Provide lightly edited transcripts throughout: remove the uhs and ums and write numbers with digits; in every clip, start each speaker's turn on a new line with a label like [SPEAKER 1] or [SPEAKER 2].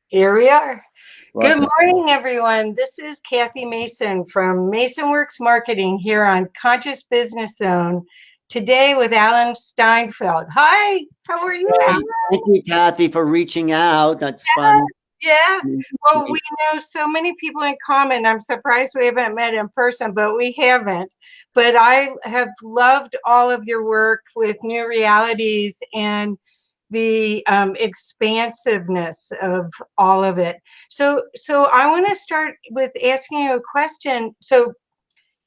[SPEAKER 1] Here we are. Good
[SPEAKER 2] Welcome.
[SPEAKER 1] morning, everyone. This is Kathy Mason from MasonWorks Marketing here on Conscious Business Zone. Today with Alan Steinfeld. Hi, how are you,
[SPEAKER 2] Hey,
[SPEAKER 1] Alan?
[SPEAKER 2] thank you, Kathy, for reaching out. That's fun.
[SPEAKER 1] Yes. Well, we know so many people in common. I'm surprised we haven't met in person, but we haven't. But I have loved all of your work with New Realities and the expansiveness of all of it. So I want to start with asking you a question. So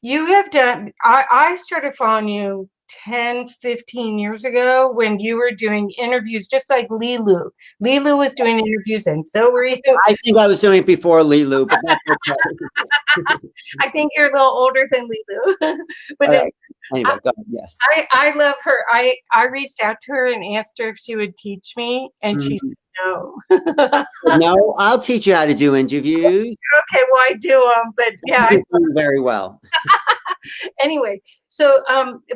[SPEAKER 1] you have done, I started following you 10, 15 years ago when you were doing interviews, just like Lilu. Lilu was doing interviews, and so were you.
[SPEAKER 2] I think I was doing it before Lilu, but that's okay.
[SPEAKER 1] I think you're a little older than Lilu. But
[SPEAKER 2] All right. Anyway, go ahead. Yes.
[SPEAKER 1] I love her. I reached out to her and asked her if she would teach me, and she
[SPEAKER 2] Mhm.
[SPEAKER 1] said no.
[SPEAKER 2] No, I'll teach you how to do interviews.
[SPEAKER 1] Okay, well, I do but yeah,
[SPEAKER 2] You do them very well.
[SPEAKER 1] anyway, so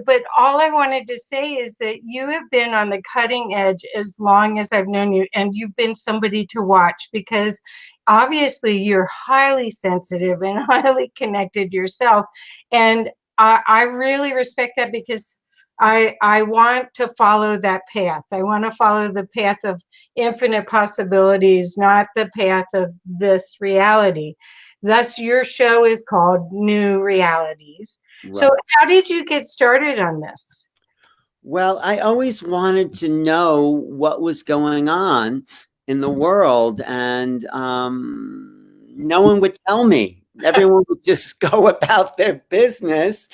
[SPEAKER 1] but all I wanted to say is that you have been on the cutting edge as long as I've known you, and you've been somebody to watch because obviously you're highly sensitive and highly connected yourself. And I really respect that because I want to follow that path. I want to follow the path of infinite possibilities, not the path of this reality. Thus, your show is called New Realities. So,
[SPEAKER 2] Right.
[SPEAKER 1] how did you get started on this?
[SPEAKER 2] Well, I always wanted to know what was going on in the world, and no one would tell me. Everyone would just go about their business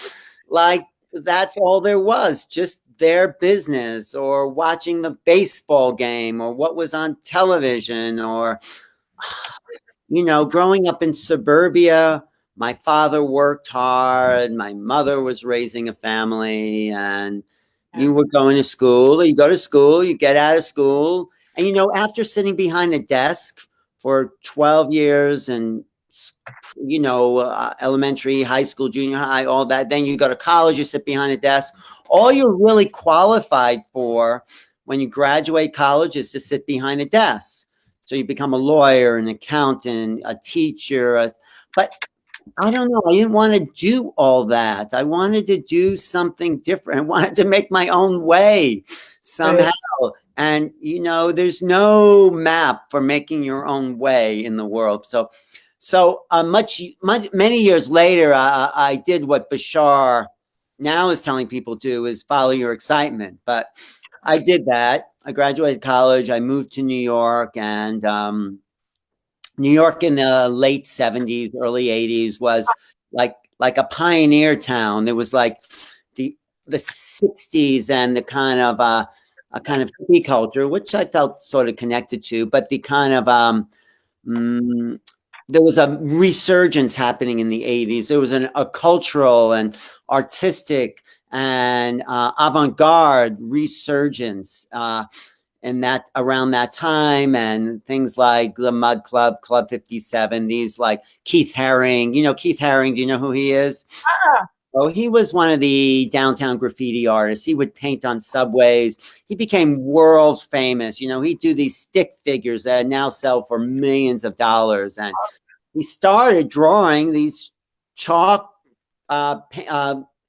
[SPEAKER 2] like that's all there was, just their business, or watching the baseball game, or what was on television, or, growing up in suburbia. My father worked hard. My mother was raising a family, and you were going to school. You go to school, you get out of school, and after sitting behind a desk for 12 years, and elementary, high school, junior high, all that, then you go to college, you sit behind a desk. All you're really qualified for when you graduate college is to sit behind a desk. So you become a lawyer, an accountant, a teacher, but I don't know. I didn't want to do all that. I wanted to do something different. I wanted to make my own way
[SPEAKER 1] Right.
[SPEAKER 2] somehow. And, there's no map for making your own way in the world. Many years later, I did what Bashar now is telling people to, is follow your excitement. But I did that. I graduated college. I moved to New York, and New York in the late 70s, early 80s was like a pioneer town. There was like the 60s and the kind of a kind of hippie culture, which I felt sort of connected to, but the kind of mm, there was a resurgence happening in the 80s. There was a cultural and artistic and avant-garde resurgence. And that around that time, and things like the Mud Club, Club 57, these like Keith Haring. Keith Haring, do you know who he is?
[SPEAKER 1] Ah,
[SPEAKER 2] Oh, he was one of the downtown graffiti artists. He would paint on subways. He became world famous. He'd do these stick figures that now sell for millions of dollars. And he started drawing these chalk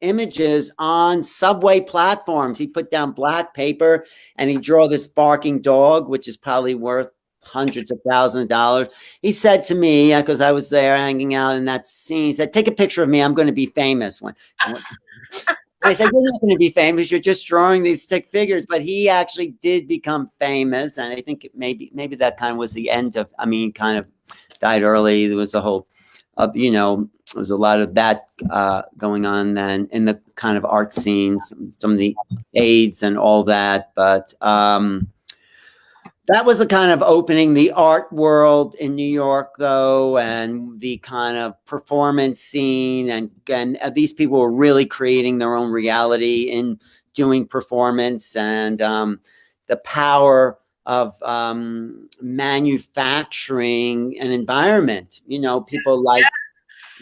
[SPEAKER 2] images on subway platforms. He put down black paper and he draw this barking dog, which is probably worth hundreds of thousands of dollars. He said to me, because I was there hanging out in that scene, he said, "Take a picture of me. I'm going to be famous." I said, "You're not going to be famous. You're just drawing these stick figures." But he actually did become famous, and I think maybe that kind of was the end of. I mean, kind of died early. There was a whole, there's a lot of that going on then in the kind of art scenes, some of the AIDS and all that. But that was the kind of opening the art world in New York, though, and the kind of performance scene. And these people were really creating their own reality in doing performance, and the power of manufacturing an environment. People like,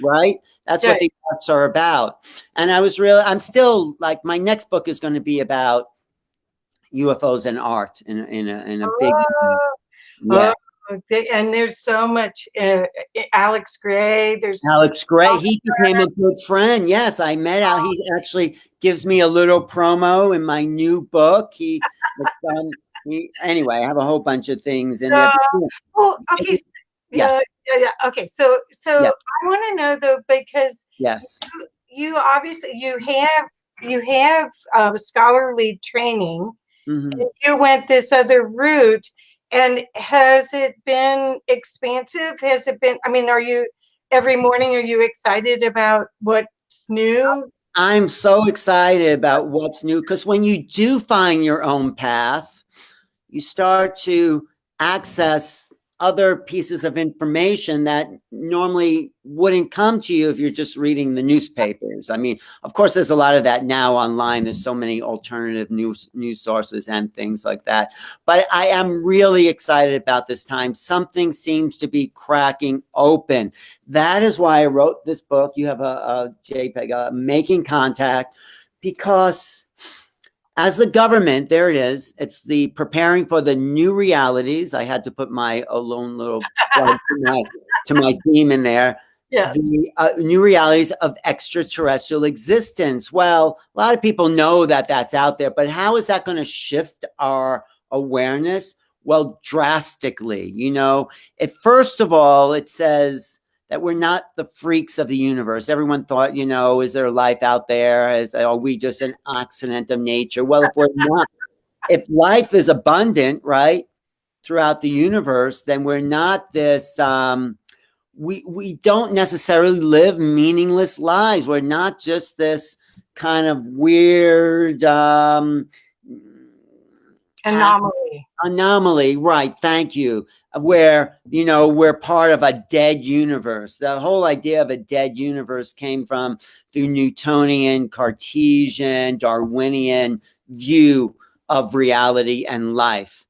[SPEAKER 2] right? That's what
[SPEAKER 1] right.
[SPEAKER 2] the arts are about. And I'm still like, my next book is going to be about UFOs and art in a big,
[SPEAKER 1] Oh,
[SPEAKER 2] yeah.
[SPEAKER 1] Okay, and there's so much Alex Gray. There's
[SPEAKER 2] Alex Gray, he became a good friend. Yes, I met out. He actually gives me a little promo in my new book. Anyway, I have a whole bunch of things in there.
[SPEAKER 1] oh, okay.
[SPEAKER 2] Yes.
[SPEAKER 1] Yeah. Okay. So
[SPEAKER 2] Yes.
[SPEAKER 1] I want to know though, because
[SPEAKER 2] Yes.
[SPEAKER 1] you obviously you have scholarly training,
[SPEAKER 2] Mm-hmm.
[SPEAKER 1] and you went this other route. And has it been expansive? Has it been? I mean, are you every morning? Are you excited about what's new?
[SPEAKER 2] I'm so excited about what's new because when you do find your own path, you start to access other pieces of information that normally wouldn't come to you if you're just reading the newspapers. I mean, of course, there's a lot of that now online. There's so many alternative news sources and things like that. But I am really excited about this time. Something seems to be cracking open. That is why I wrote this book. You have a JPEG, Making Contact, because as the government, there it is. It's the preparing for the new realities. I had to put my alone little plug to my theme in there.
[SPEAKER 1] Yes.
[SPEAKER 2] The new realities of extraterrestrial existence. Well, a lot of people know that that's out there, but how is that going to shift our awareness? Well, drastically. If first of all, it says that we're not the freaks of the universe. Everyone thought, is there life out there? Are we just an accident of nature? Well, if we're not, if life is abundant, right, throughout the universe, then we're not this. We don't necessarily live meaningless lives. We're not just this kind of weird anomaly, right? Thank you. Where we're part of a dead universe. The whole idea of a dead universe came from the Newtonian, Cartesian, Darwinian view of reality and life.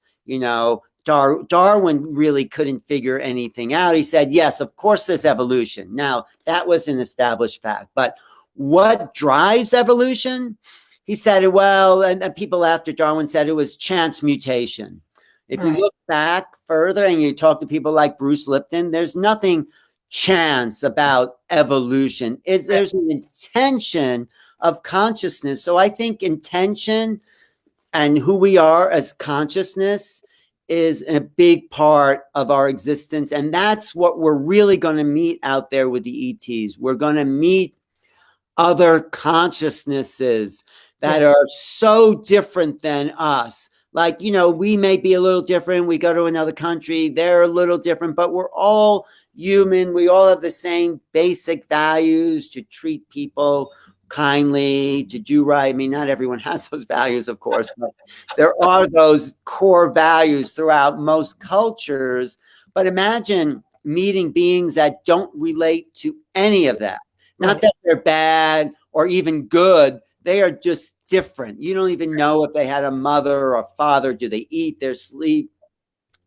[SPEAKER 2] Darwin really couldn't figure anything out. He said, yes, of course there's evolution. Now, that was an established fact. But what drives evolution? He said, well, and people after Darwin said it was chance mutation. If you look back further and you talk to people like Bruce Lipton, there's nothing chance about evolution. There's an intention of consciousness. So I think intention and who we are as consciousness is a big part of our existence. And that's what we're really going to meet out there with the ETs. We're going to meet other consciousnesses that are so different than us. Like, we may be a little different. We go to another country, they're a little different, but we're all human. We all have the same basic values to treat people kindly, to do right. I mean, not everyone has those values, of course, but there are those core values throughout most cultures. But imagine meeting beings that don't relate to any of that. Not that they're bad or even good. They are just different. You don't even know if they had a mother or a father. Do they eat, they sleep?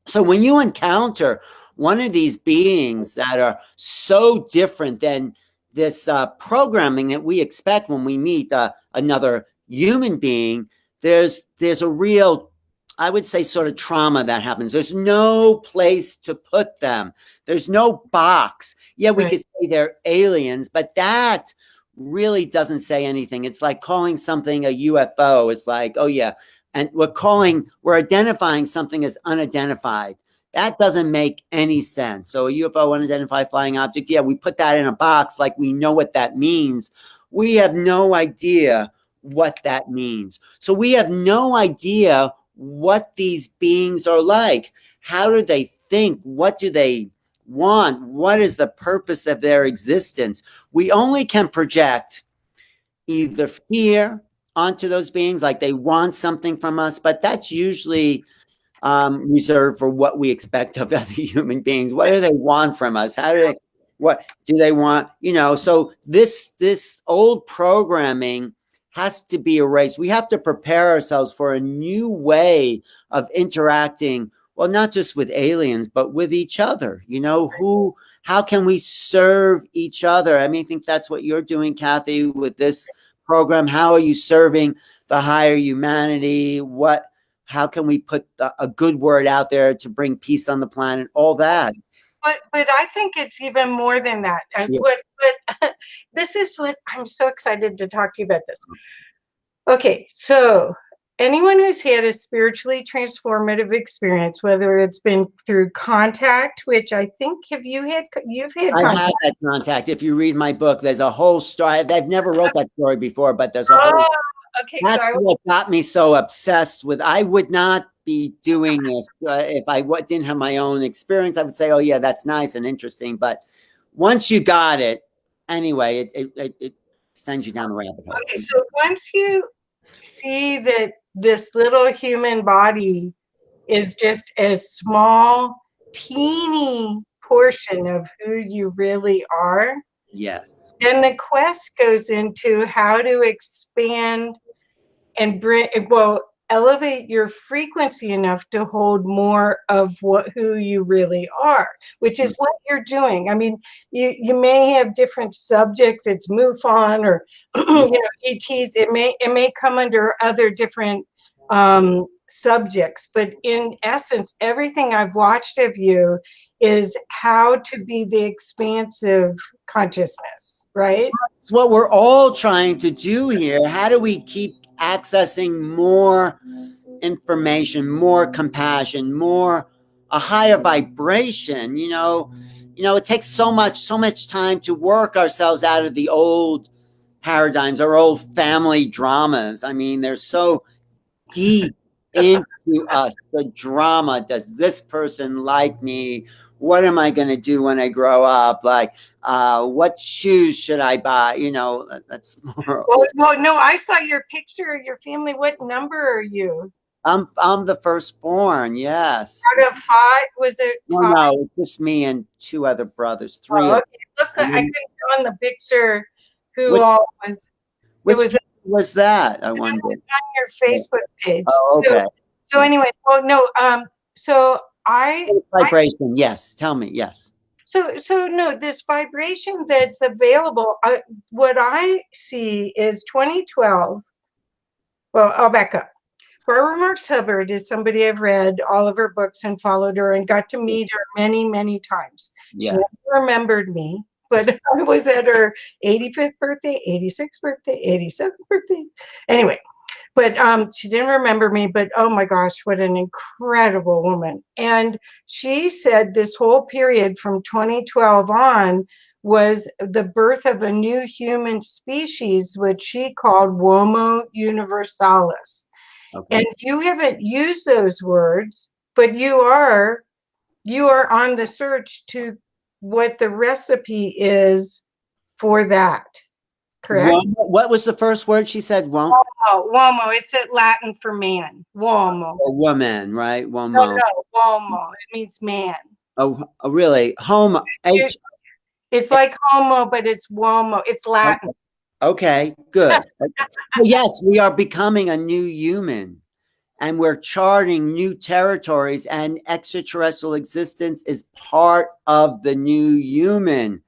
[SPEAKER 2] So when you encounter one of these beings that are so different than this programming that we expect when we meet another human being, there's a real, I would say, sort of trauma that happens. There's no place to put them. There's no box. Yeah, we could say they're aliens, but that really doesn't say anything. It's like calling something a UFO. It's like, oh yeah, and we're identifying something as unidentified. That doesn't make any sense. So a UFO, unidentified flying object, yeah, we put that in a box like we know what that means. We have no idea what that means. So we have no idea what these beings are like. How do they think? What do they want? What is the purpose of their existence? We only can project either fear onto those beings, like they want something from us, but that's usually reserved for what we expect of other human beings. What do they want from us? What do they want? So this old programming has to be erased. We have to prepare ourselves for a new way of interacting. Well, not just with aliens, but with each other. How can we serve each other? I mean, I think that's what you're doing, Kathy, with this program. How are you serving the higher humanity? What how can we put a good word out there to bring peace on the planet, all that.
[SPEAKER 1] But I think it's even more than that. And
[SPEAKER 2] Yeah.
[SPEAKER 1] what this is what I'm so excited to talk to you about this. Okay, so anyone who's had a spiritually transformative experience, whether it's been through contact, which I think you've had
[SPEAKER 2] I
[SPEAKER 1] contact.
[SPEAKER 2] have had contact. If you read my book, there's a whole story. I've never wrote that story before, but there's a whole.
[SPEAKER 1] Oh, okay.
[SPEAKER 2] That's what got me so obsessed with. I would not be doing this if I didn't have my own experience. I would say, "Oh yeah, that's nice and interesting." But once you got it, anyway, it sends you down the rabbit hole.
[SPEAKER 1] Okay, so once you see that this little human body is just a small, teeny portion of who you really are,
[SPEAKER 2] Yes.
[SPEAKER 1] then the quest goes into how to expand and bring, well, elevate your frequency enough to hold more of who you really are, which is what you're doing. I mean, you may have different subjects. It's MUFON or ETs. It may come under other different subjects, but in essence, everything I've watched of you is how to be the expansive consciousness, right?
[SPEAKER 2] That's what we're all trying to do here. How do we keep accessing more information, more compassion, more a higher vibration? It takes so much time to work ourselves out of the old paradigms, our old family dramas. I mean, they're so deep into us. The drama. Does this person like me? What am I going to do when I grow up? Like, what shoes should I buy? That's more.
[SPEAKER 1] Well, no, I saw your picture of your family. What number are you?
[SPEAKER 2] I'm the firstborn. Yes.
[SPEAKER 1] Out of five? Was it
[SPEAKER 2] No,
[SPEAKER 1] five?
[SPEAKER 2] no, it's just me and two other brothers. Three.
[SPEAKER 1] Oh, okay. Look, I couldn't tell on the picture who
[SPEAKER 2] Which,
[SPEAKER 1] all was.
[SPEAKER 2] which
[SPEAKER 1] It
[SPEAKER 2] was that? I wonder.
[SPEAKER 1] was on your Facebook page.
[SPEAKER 2] Oh, okay.
[SPEAKER 1] So anyway, well, no, so
[SPEAKER 2] Vibration. Yes. Tell me. Yes.
[SPEAKER 1] so no, this vibration that's available, what I see is 2012. Well, I'll back up. Barbara Marx Hubbard is somebody I've read all of her books and followed her and got to meet her many, many times. She
[SPEAKER 2] Yes.
[SPEAKER 1] never remembered me, but I was at her 85th birthday, 86th birthday, 87th birthday. Anyway, but she didn't remember me, but oh my gosh, what an incredible woman. And she said this whole period from 2012 on was the birth of a new human species, which she called Homo universalis.
[SPEAKER 2] Okay.
[SPEAKER 1] And you haven't used those words, but you are on the search to what the recipe is for that. Correct?
[SPEAKER 2] What was the first word she said?
[SPEAKER 1] Uomo. Uomo. It's Latin for man. Uomo.
[SPEAKER 2] A woman, right?
[SPEAKER 1] No,
[SPEAKER 2] Uomo.
[SPEAKER 1] uomo. It means man.
[SPEAKER 2] Oh, really? Homo.
[SPEAKER 1] It's like homo, but it's uomo. It's Latin.
[SPEAKER 2] Okay, good. Well, yes, we are becoming a new human, and we're charting new territories, and extraterrestrial existence is part of the new human.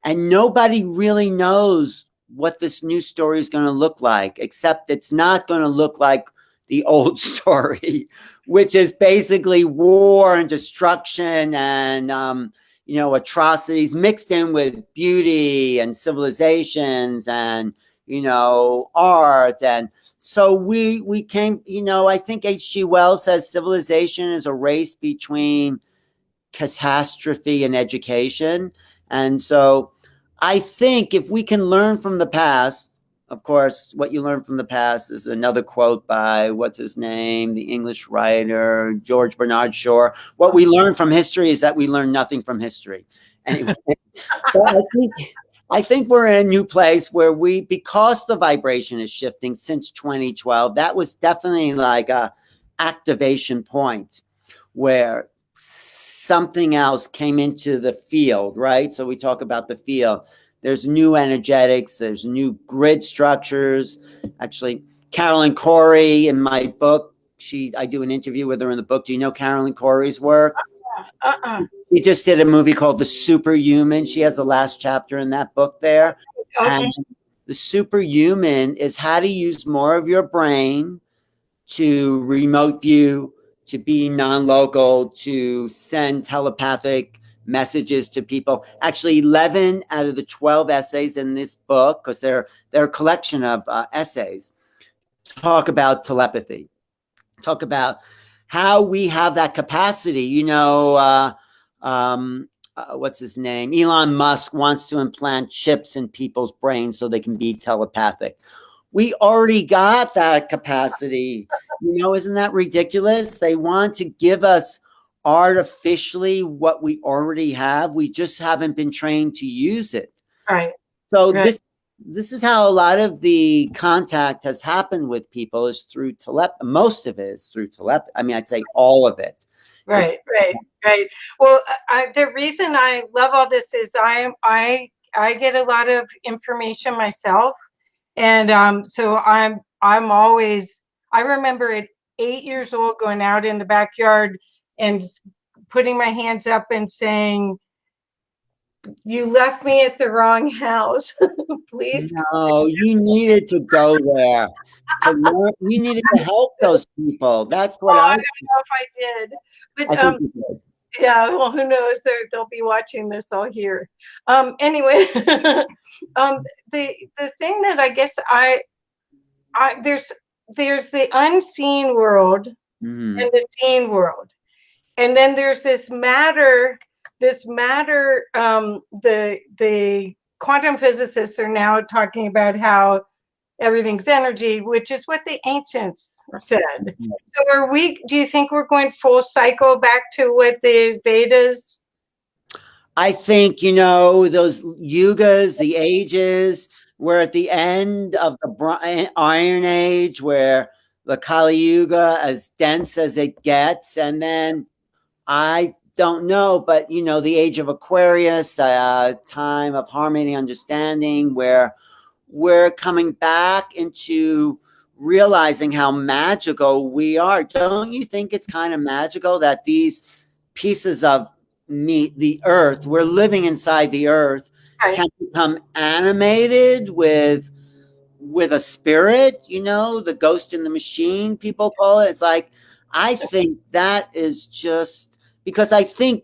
[SPEAKER 2] And nobody really knows what this new story is going to look like, except it's not going to look like the old story, which is basically war and destruction and atrocities mixed in with beauty and civilizations and art. And so we came, I think H.G. Wells says civilization is a race between catastrophe and education. And so I think if we can learn from the past, of course, what you learn from the past is another quote by, what's his name, the English writer, George Bernard Shaw. What we learn from history is that we learn nothing from history. Anyway, I think we're in a new place where because the vibration is shifting since 2012, that was definitely like a activation point where something else came into the field, right? So we talk about the field. There's new energetics. There's new grid structures. Actually, Carolyn Corey in my book, I do an interview with her in the book. Do you know Carolyn Corey's work? She just did a movie called The Superhuman. She has the last chapter in that book there. Okay. And the superhuman is how to use more of your brain to remote view, to be non-local, to send telepathic messages to people. Actually, 11 out of the 12 essays in this book, because they're a collection of essays, talk about telepathy, talk about how we have that capacity. What's his name? Elon Musk wants to implant chips in people's brains so they can be telepathic. We already got that capacity. Isn't that ridiculous? They want to give us artificially what we already have. We just haven't been trained to use it.
[SPEAKER 1] Right.
[SPEAKER 2] So
[SPEAKER 1] Right.
[SPEAKER 2] this is how a lot of the contact has happened with people, is through most of it is through telepathy. I mean, I'd say all of it.
[SPEAKER 1] Right. Right. Right. Well, the reason I love all this is I get a lot of information myself, and so I'm always, I remember at 8 years old going out in the backyard and putting my hands up and saying, "You left me at the wrong house. Please."
[SPEAKER 2] No, you needed to go there to learn. You needed to help those people. That's
[SPEAKER 1] Oh,
[SPEAKER 2] what
[SPEAKER 1] I
[SPEAKER 2] I
[SPEAKER 1] don't know if I did, but
[SPEAKER 2] I think you did.
[SPEAKER 1] yeah. Well, who knows? They'll be watching this all here. Anyway, the thing that I guess there's the unseen world
[SPEAKER 2] Mhm.
[SPEAKER 1] and the seen world, and then there's this matter. The quantum physicists are now talking about how everything's energy, which is what the ancients said. So do you think we're going full cycle back to what the Vedas?
[SPEAKER 2] I think, those yugas, the ages, we're at the end of the Iron Age, where the Kali Yuga, as dense as it gets. And then I don't know, but, the age of Aquarius, time of harmony, understanding, where we're coming back into realizing how magical we are. Don't you think it's kind of magical that these pieces of meat, the earth, we're living inside the earth,
[SPEAKER 1] Right.
[SPEAKER 2] can become animated with a spirit, the ghost in the machine, people call it. It's like, I think that is just because I think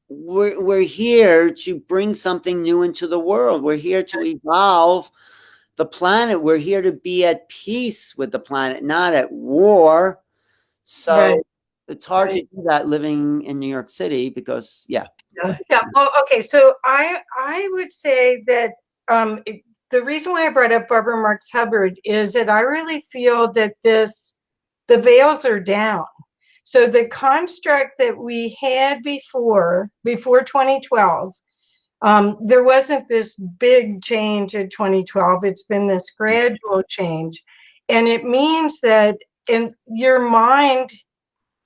[SPEAKER 2] we're here to bring something new into the world. We're here to evolve the planet. We're here to be at peace with the planet, not at war.
[SPEAKER 1] Right.
[SPEAKER 2] So it's hard to
[SPEAKER 1] Right.
[SPEAKER 2] do that living in New York City because, yeah.
[SPEAKER 1] Yeah. Yeah. Well, okay. So I would say that the reason why I brought up Barbara Marx Hubbard is that I really feel that the veils are down. So the construct that we had before 2012, there wasn't this big change in 2012. It's been this gradual change. And it means that in your mind,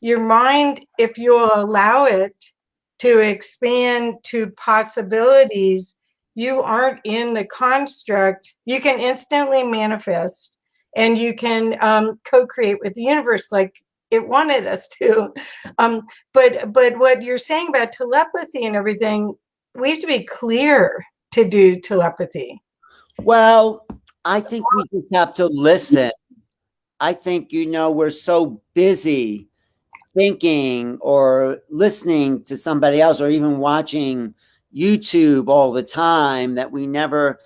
[SPEAKER 1] if you'll allow it to expand to possibilities, you aren't in the construct. You can instantly manifest, and you can co-create with the universe like it wanted us to. But what you're saying about telepathy and everything, we have to be clear to do telepathy.
[SPEAKER 2] Well, I think we just have to listen. I think, we're so busy thinking or listening to somebody else or even watching YouTube all the time that we never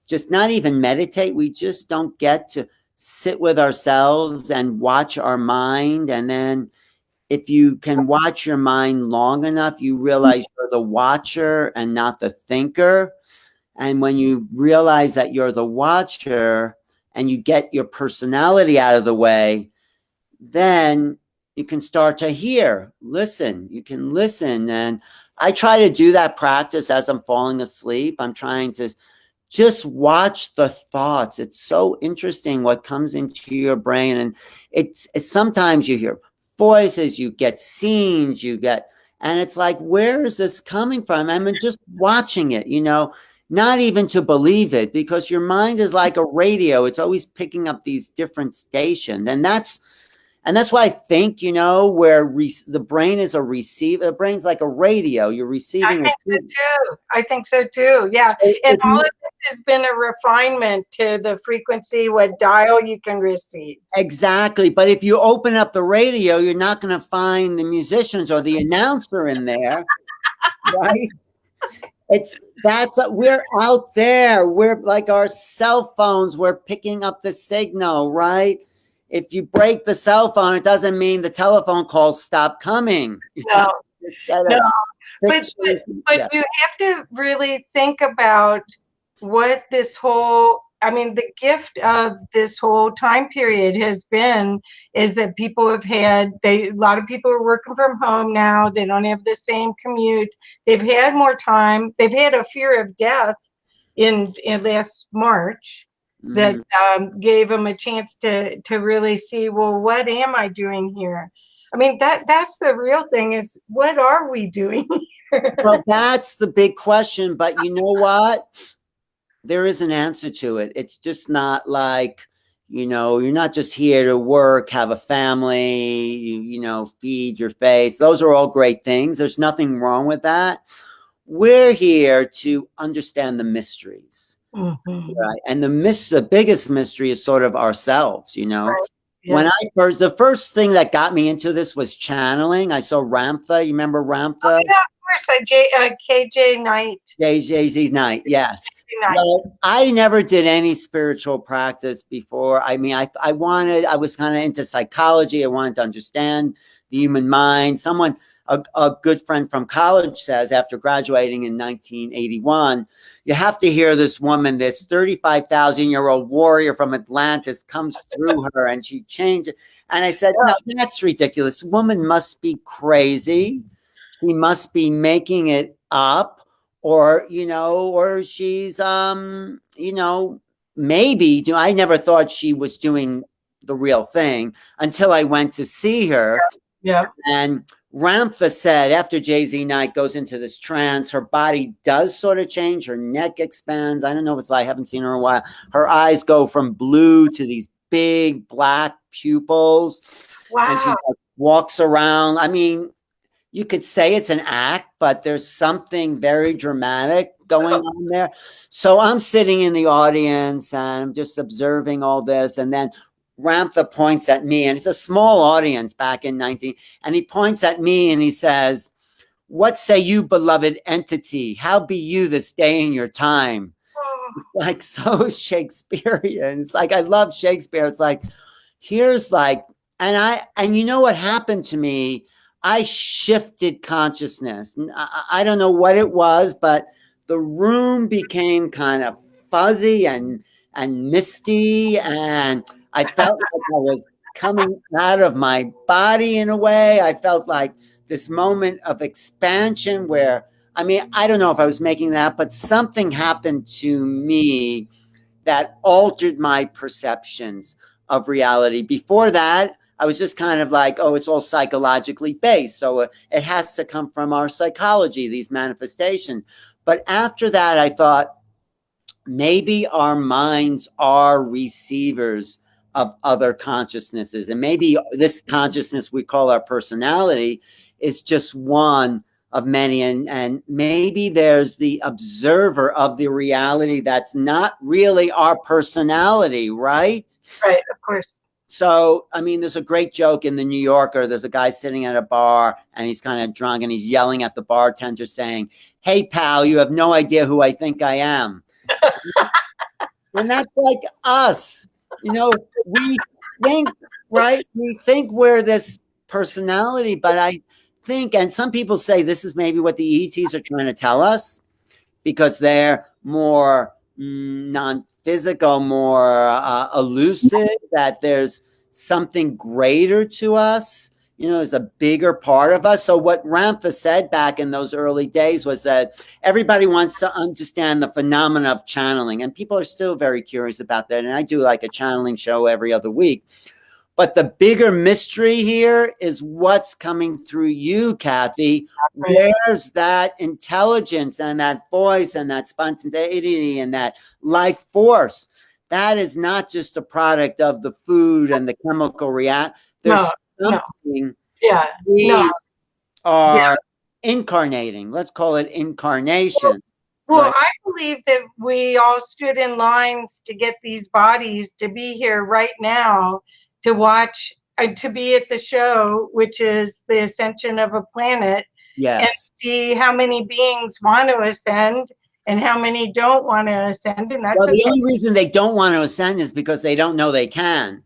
[SPEAKER 2] just not even meditate. We just don't get to sit with ourselves and watch our mind. And then if you can watch your mind long enough, you realize you're the watcher and not the thinker. And when you realize that you're the watcher and you get your personality out of the way, then you can start to listen. You can listen. And I try to do that practice as I'm falling asleep. I'm trying to just watch the thoughts. It's so interesting what comes into your brain. And it's sometimes you hear voices, you get scenes, and it's like, where is this coming from? I mean, just watching it, not even to believe it, because your mind is like a radio. It's always picking up these different stations. And that's why I think, where the brain is a receiver, the brain's like a radio. You're receiving.
[SPEAKER 1] I think so too. Yeah. And all of this has been a refinement to the frequency, what dial you can receive.
[SPEAKER 2] Exactly. But if you open up the radio, you're not going to find the musicians or the announcer in there. Right? We're out there. We're like our cell phones. We're picking up the signal, right? If you break the cell phone, it doesn't mean the telephone calls stop coming.
[SPEAKER 1] No, no. But
[SPEAKER 2] Yeah.
[SPEAKER 1] you have to really think about what this whole, the gift of this whole time period has been is that people have had, a lot of people are working from home now. They don't have the same commute. They've had more time. They've had a fear of death in last March that gave them a chance to really see, well, what am I doing here? That's the real thing, is what are we doing here?
[SPEAKER 2] Well, that's the big question. But you know what? There is an answer to it. It's just not like, you're not just here to work, have a family, feed your face. Those are all great things. There's nothing wrong with that. We're here to understand the mysteries.
[SPEAKER 1] Mm-hmm.
[SPEAKER 2] Right. And the biggest mystery is sort of ourselves,
[SPEAKER 1] Right. Yeah.
[SPEAKER 2] When the first thing that got me into this was channeling. I saw Ramtha. You remember Ramtha?
[SPEAKER 1] Oh, yeah, of course. KJ Knight.
[SPEAKER 2] JZ Knight, yes.
[SPEAKER 1] Knight.
[SPEAKER 2] Well, I never did any spiritual practice before. I was kind of into psychology. I wanted to understand the human mind. A good friend from college says, after graduating in 1981, you have to hear this woman, this 35,000-year-old warrior from Atlantis, comes through her and she changed it. And I said, no, that's ridiculous. Woman must be crazy. She must be making it up, or she's maybe. I never thought she was doing the real thing until I went to see her.
[SPEAKER 1] Yeah.
[SPEAKER 2] And Ramtha said after JZ Knight goes into this trance, her body does sort of change. Her neck expands. I don't know if it's like, I haven't seen her in a while. Her eyes go from blue to these big black pupils.
[SPEAKER 1] Wow.
[SPEAKER 2] And she walks around. You could say it's an act, but there's something very dramatic going on there. So I'm sitting in the audience and I'm just observing all this. And then Ramtha points at me, and it's a small audience back in 19, and he points at me and he says, "What say you, beloved entity? How be you this day in your time?" It's like so Shakespearean. It's like, I love Shakespeare. It's like, here's like, and you know what happened to me? I shifted consciousness. I don't know what it was, but the room became kind of fuzzy and misty, and I felt like I was coming out of my body in a way. I felt like this moment of expansion where, I don't know if I was making that, but something happened to me that altered my perceptions of reality. Before that, I was just kind of like, oh, it's all psychologically based. So it has to come from our psychology, these manifestations. But after that, I thought maybe our minds are receivers of other consciousnesses. And maybe this consciousness we call our personality is just one of many. And maybe there's the observer of the reality that's not really our personality, right?
[SPEAKER 1] Right, of course.
[SPEAKER 2] So, there's a great joke in the New Yorker. There's a guy sitting at a bar and he's kind of drunk and he's yelling at the bartender saying, "Hey, pal, you have no idea who I think I am." And that's like us. We think, right? We think we're this personality, but I think, and some people say this is maybe what the ETs are trying to tell us, because they're more non-physical, more elusive, that there's something greater to us. There's a bigger part of us. So what Ramtha said back in those early days was that everybody wants to understand the phenomena of channeling, and people are still very curious about that. And I do like a channeling show every other week. But the bigger mystery here is what's coming through you, Kathy.
[SPEAKER 1] Right.
[SPEAKER 2] Where's that intelligence and that voice and that spontaneity and that life force? That is not just a product of the food and the chemical react. There's
[SPEAKER 1] No, no.
[SPEAKER 2] something
[SPEAKER 1] Yeah. No.
[SPEAKER 2] we
[SPEAKER 1] Yeah.
[SPEAKER 2] are incarnating. Let's call it incarnation.
[SPEAKER 1] Well,
[SPEAKER 2] Right?
[SPEAKER 1] I believe that we all stood in lines to get these bodies to be here right now to watch, to be at the show, which is the ascension of a planet, and
[SPEAKER 2] Yes.
[SPEAKER 1] see how many beings want to ascend and how many don't want to ascend. And that's
[SPEAKER 2] Well,
[SPEAKER 1] okay.
[SPEAKER 2] the only reason they don't want to ascend is because they don't know they can.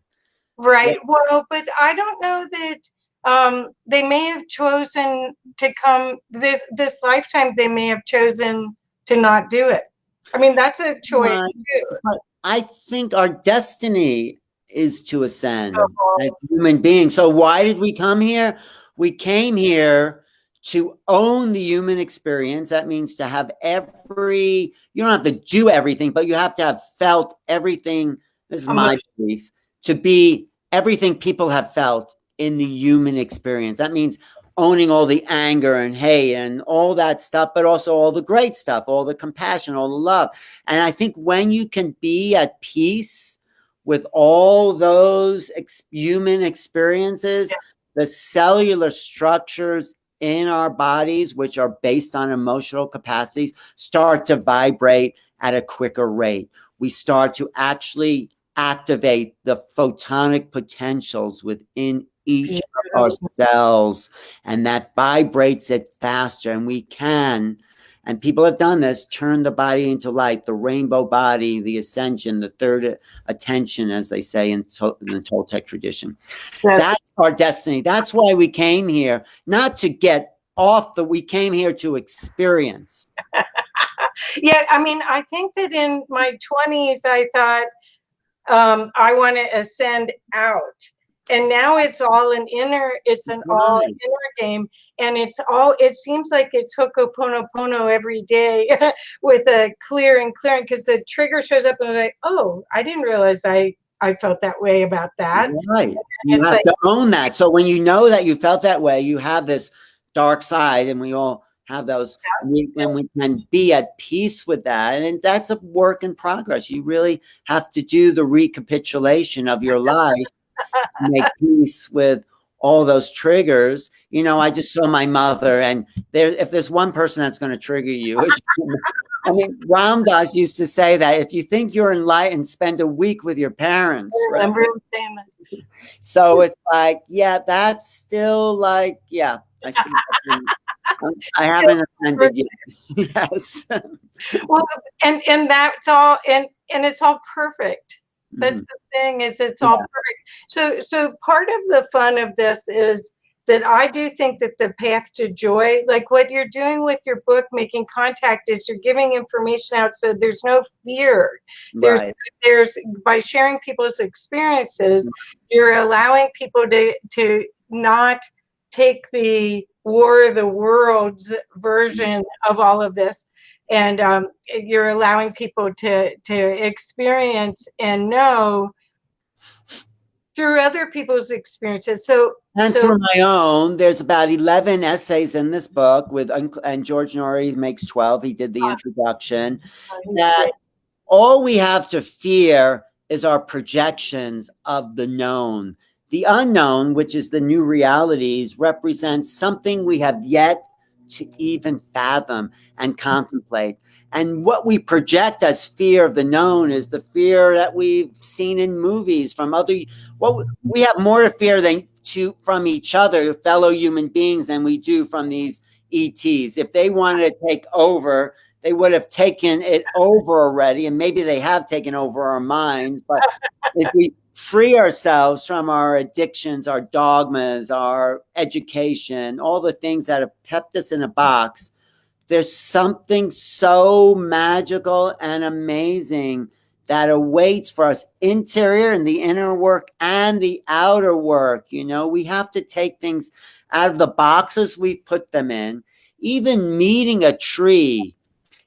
[SPEAKER 1] Right. Well, but I don't know that they may have chosen to come this lifetime. They may have chosen to not do it. I mean, that's a choice
[SPEAKER 2] Right.
[SPEAKER 1] too.
[SPEAKER 2] But I think our destiny is to ascend as
[SPEAKER 1] So,
[SPEAKER 2] human beings. So why did we come here? We came here to own the human experience. That means to have you don't have to do everything, but you have to have felt everything. This is my belief, to be everything people have felt in the human experience. That means owning all the anger and hate and all that stuff, but also all the great stuff, all the compassion, all the love. And I think when you can be at peace with all those human experiences,
[SPEAKER 1] yeah.
[SPEAKER 2] the cellular structures in our bodies, which are based on emotional capacities, start to vibrate at a quicker rate. We start to actually activate the photonic potentials within each of our cells, and that vibrates it faster. And we can, and people have done this, turn the body into light, the rainbow body, the ascension, the third attention, as they say in the Toltec tradition. That's our destiny. That's why we came here, not to get off we came here to experience.
[SPEAKER 1] Yeah, I mean, I think that in my 20s, I thought I want to ascend out. And now it's all it's an all inner game. And it seems like it's Ho'oponopono every day with a clearing, because the trigger shows up and I'm like, oh, I didn't realize I felt that way about that.
[SPEAKER 2] Right. You have to own that. So when you know that you felt that way, you have this dark side, and we all have those, and we can be at peace with that. And that's a work in progress. You really have to do the recapitulation of your life, make peace with all those triggers. I just saw my mother, and if there's one person that's going to trigger you, I mean, Ram Dass used to say that if you think you're enlightened, spend a week with your parents.
[SPEAKER 1] I remember him saying that.
[SPEAKER 2] So it's like, yeah, that's still like, yeah, I see. I haven't offended yet. Yes.
[SPEAKER 1] Well, and that's all, and it's all perfect. That's the thing, is it's all perfect. So part of the fun of this is that I do think that the path to joy, like what you're doing with your book, Making Contact, is you're giving information out so there's no fear. There's by sharing people's experiences, you're allowing people to not take the War of the Worlds version of all of this. And you're allowing people to experience and know through other people's experiences.
[SPEAKER 2] And through my own, there's about 11 essays in this book and George Norrie makes 12. He did the introduction. That all we have to fear is our projections of the known. The unknown, which is the new realities, represents something we have yet to even fathom and contemplate. And what we project as fear of the known is the fear that we've seen in movies from we have more to fear from each other, fellow human beings, than we do from these ETs. If they wanted to take over, they would have taken it over already, and maybe they have taken over our minds. But if we free ourselves from our addictions, our dogmas, our education, all the things that have kept us in a box, there's something so magical and amazing that awaits for us, interior and the inner work and the outer work. We have to take things out of the boxes we put them in. Even meeting a tree,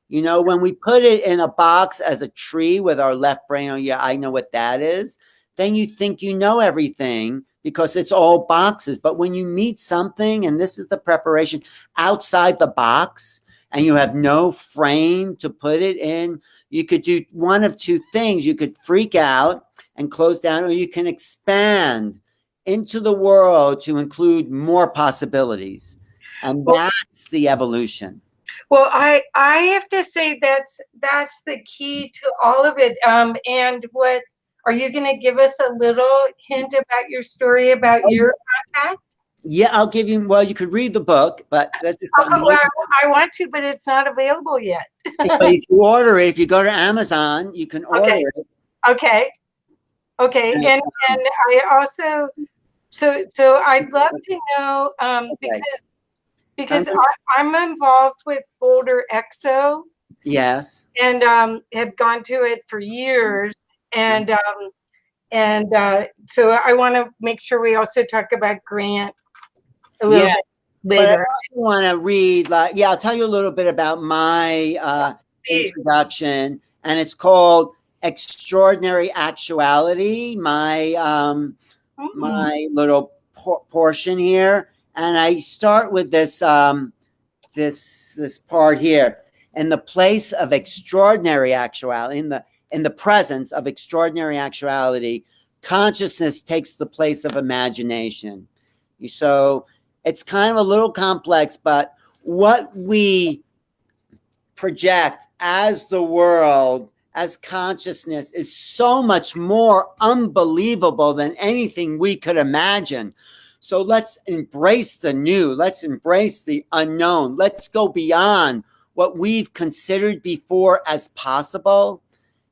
[SPEAKER 2] when we put it in a box as a tree with our left brain, oh yeah, I know what that is, then you think you know everything because it's all boxes. But when you meet something, and this is the preparation, outside the box, and you have no frame to put it in, you could do one of two things. You could freak out and close down, or you can expand into the world to include more possibilities. And
[SPEAKER 1] Well,
[SPEAKER 2] that's the evolution.
[SPEAKER 1] well, I have to say that's the key to all of it. And what are you going to give us a little hint about your story about your contact?
[SPEAKER 2] Yeah, I'll give you, well, you could read the book, but this is
[SPEAKER 1] Oh, well, I want to, but it's not available yet.
[SPEAKER 2] if you order it, if you go to Amazon, you can order
[SPEAKER 1] Okay,
[SPEAKER 2] it.
[SPEAKER 1] okay, okay. And I also so I'd love to know
[SPEAKER 2] Okay.
[SPEAKER 1] because I'm involved with Boulder EXO
[SPEAKER 2] Yes.
[SPEAKER 1] and have gone to it for years and so I want to make sure we also talk about Grant a little
[SPEAKER 2] Yeah.
[SPEAKER 1] bit
[SPEAKER 2] But I
[SPEAKER 1] later.
[SPEAKER 2] want to read, like, yeah, I'll tell you a little bit about my
[SPEAKER 1] Please.
[SPEAKER 2] introduction, and it's called Extraordinary Actuality, my little portion here. And I start with this part here. In the place of extraordinary actuality, in the presence of extraordinary actuality, consciousness takes the place of imagination. So it's kind of a little complex, but what we project as the world, as consciousness, is so much more unbelievable than anything we could imagine. So let's embrace the new. Let's embrace the unknown. Let's go beyond what we've considered before as possible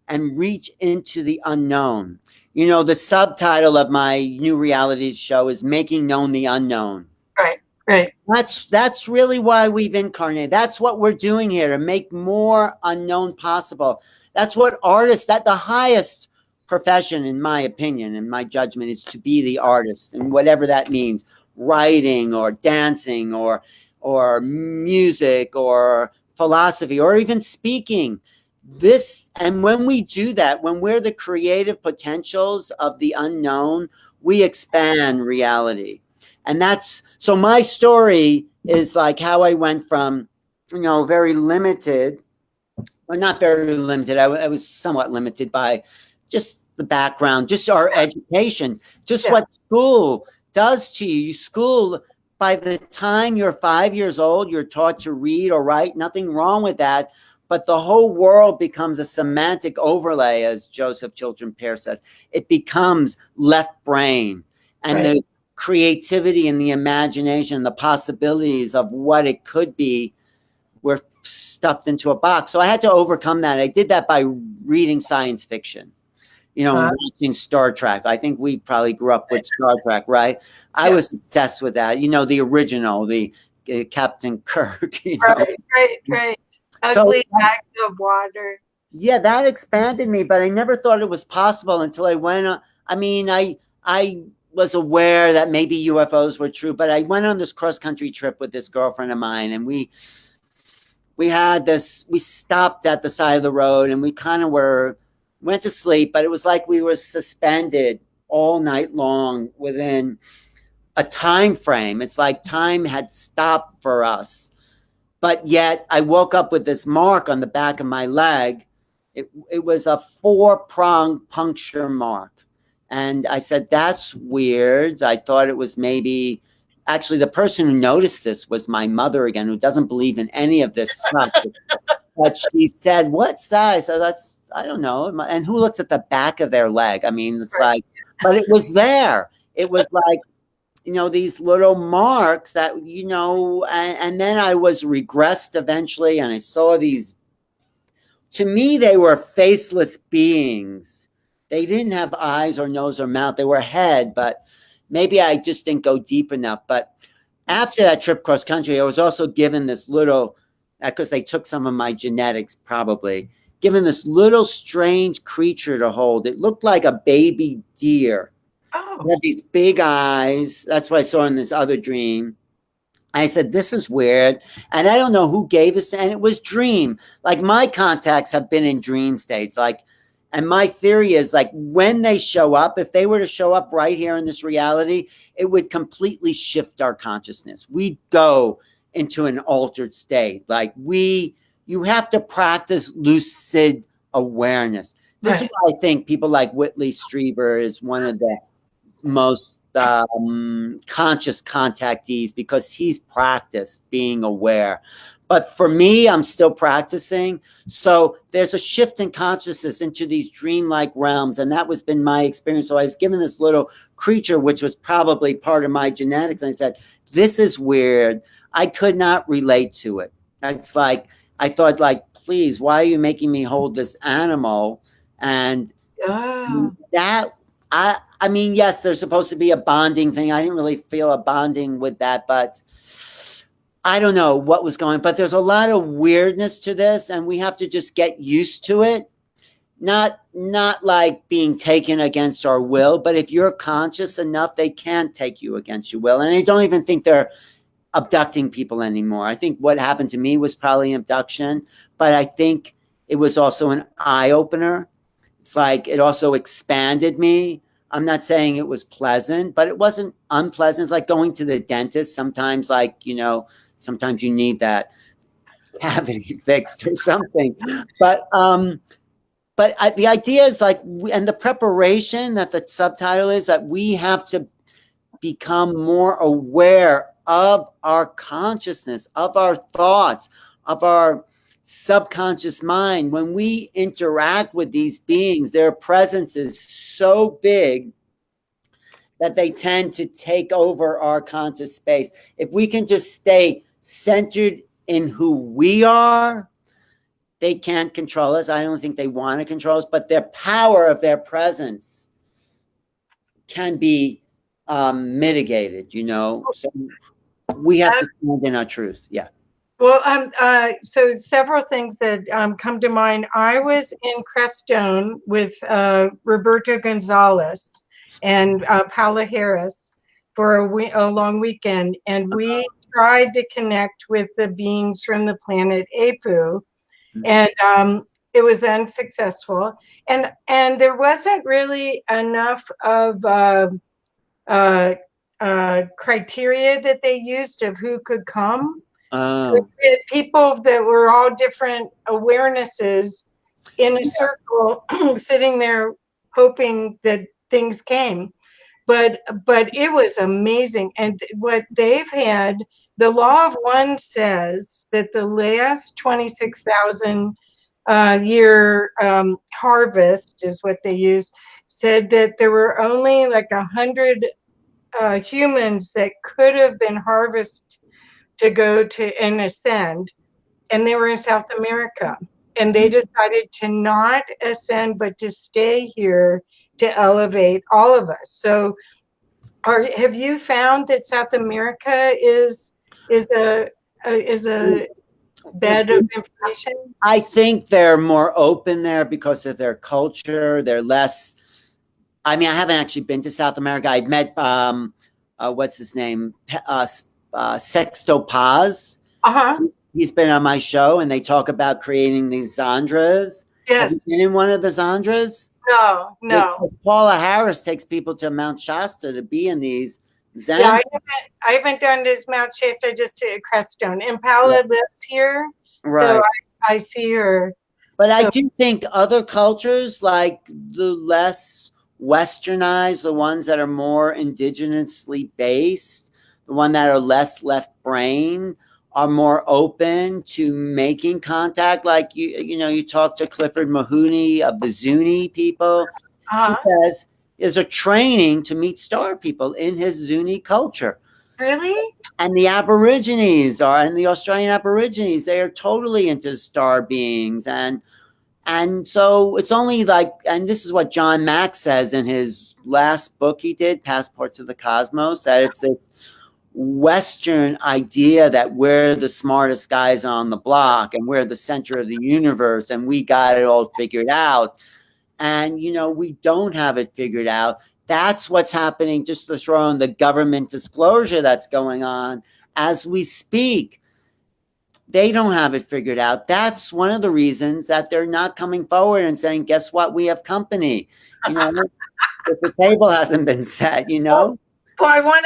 [SPEAKER 2] and reach into the unknown. You know, the subtitle of my new reality show is Making Known the Unknown.
[SPEAKER 1] Right, right.
[SPEAKER 2] That's really why we've incarnated. That's what we're doing here, to make more unknown possible. That's what artists, that the highest profession, in my opinion, in my judgment, is to be the artist, and whatever that means, writing or dancing or music or philosophy or even speaking. This, and when we do that, when we're the creative potentials of the unknown, we expand reality. And that's, so my story is like how I went from, very limited, or not very limited. I was somewhat limited by just the background, just our education, just what school does to you. School, by the time you're 5 years old, you're taught to read or write. Nothing wrong with that. But the whole world becomes a semantic overlay, as Joseph Chilton Pearce says. It becomes left brain. And the creativity and the imagination, the possibilities of what it could be, were stuffed into a box. So I had to overcome that. I did that by reading science fiction, watching Star Trek. I think we probably grew up with Star Trek, right? I was obsessed with that. The original, the Captain Kirk.
[SPEAKER 1] Right. Ugly bags of water.
[SPEAKER 2] Yeah, that expanded me, but I never thought it was possible until I went on. I was aware that maybe UFOs were true, but I went on this cross-country trip with this girlfriend of mine, and we stopped at the side of the road, and we kind of went to sleep, but it was like we were suspended all night long within a time frame. It's like time had stopped for us. But yet I woke up with this mark on the back of my leg. It was a 4-pronged puncture mark. And I said, that's weird. I thought it was maybe, actually, the person who noticed this was my mother again, who doesn't believe in any of this stuff. But she said, what's that? I said, I don't know. And who looks at the back of their leg? I mean, it's like, but it was there. It was like, these little marks that, and then I was regressed eventually, and I saw these, to me, they were faceless beings. They didn't have eyes or nose or mouth. They were a head, but maybe I just didn't go deep enough. But after that trip cross country, I was also given this little, because they took some of my genetics, probably, given this little strange creature to hold. It looked like a baby deer. It had these big eyes. That's what I saw in this other dream. I said, this is weird. And I don't know who gave this. And it was dream. Like, my contacts have been in dream states. And my theory is, like, when they show up, if they were to show up right here in this reality, it would completely shift our consciousness. We'd go into an altered state. Like, you have to practice lucid awareness. This is why I think people like Whitley Strieber is one of the most conscious contactees because he's practiced being aware. But for me, I'm still practicing. So there's a shift in consciousness into these dreamlike realms. And that was been my experience. So I was given this little creature, which was probably part of my genetics. And I said, this is weird. I could not relate to it. It's like, I thought, like, please, why are you making me hold this animal? And that, I mean, yes, there's supposed to be a bonding thing. I didn't really feel a bonding with that, but I don't know what was going on. But there's a lot of weirdness to this, and we have to just get used to it. Not like being taken against our will, but if you're conscious enough, they can't take you against your will. And I don't even think they're abducting people anymore. I think what happened to me was probably an abduction, but I think it was also an eye opener. It's like it also expanded me. I'm not saying it was pleasant, but it wasn't unpleasant. It's like going to the dentist. Sometimes, like, sometimes you need that cavity fixed or something. But the idea is like, and the preparation that the subtitle is that we have to become more aware of our consciousness, of our thoughts, of our subconscious mind. When we interact with these beings, their presence is so big that they tend to take over our conscious space. If we can just stay centered in who we are, they can't control us. I don't think they want to control us, but the power of their presence can be mitigated, So we have to stand in our truth. Yeah.
[SPEAKER 1] Well, so several things that come to mind. I was in Crestone with Roberto Gonzalez and Paula Harris for a long weekend, and we tried to connect with the beings from the planet Apu, and it was unsuccessful. And there wasn't really enough of criteria that they used of who could come. So people that were all different awarenesses in a circle sitting there hoping that things came. But it was amazing. And what they've had, the law of one says that the last 26,000 year harvest is what they use, said that there were only like 100 humans that could have been harvested to go to and ascend, and they were in South America, and they decided to not ascend but to stay here to elevate all of us. So have you found that South America is a bed of information?
[SPEAKER 2] I think they're more open there because of their culture. They're less, I mean, I haven't actually been to South America. I met what's his name, Sexto Paz. He's been on my show, and they talk about creating these Zandras.
[SPEAKER 1] Yes.
[SPEAKER 2] Have you been in one of the Zandras?
[SPEAKER 1] No.
[SPEAKER 2] Paula Harris takes people to Mount Shasta to be in these Zandras.
[SPEAKER 1] Yeah, I haven't done this Mount Shasta, just to Crestone. And Paula lives here, so I see her.
[SPEAKER 2] But I do think other cultures, like the less westernized, the ones that are more indigenously based, the one that are less left brain, are more open to making contact. Like you talk to Clifford Mahoney of the Zuni people. He says there's a training to meet star people in his Zuni culture.
[SPEAKER 1] Really?
[SPEAKER 2] And the Aborigines and the Australian Aborigines, they are totally into star beings. And so it's only like, and this is what John Mack says in his last book he did, Passport to the Cosmos, that it's this Western idea that we're the smartest guys on the block and we're the center of the universe and we got it all figured out. And, we don't have it figured out. That's what's happening, just to throw in the government disclosure that's going on as we speak. They don't have it figured out. That's one of the reasons that they're not coming forward and saying, guess what? We have company. If the table hasn't been set, Well,
[SPEAKER 1] I want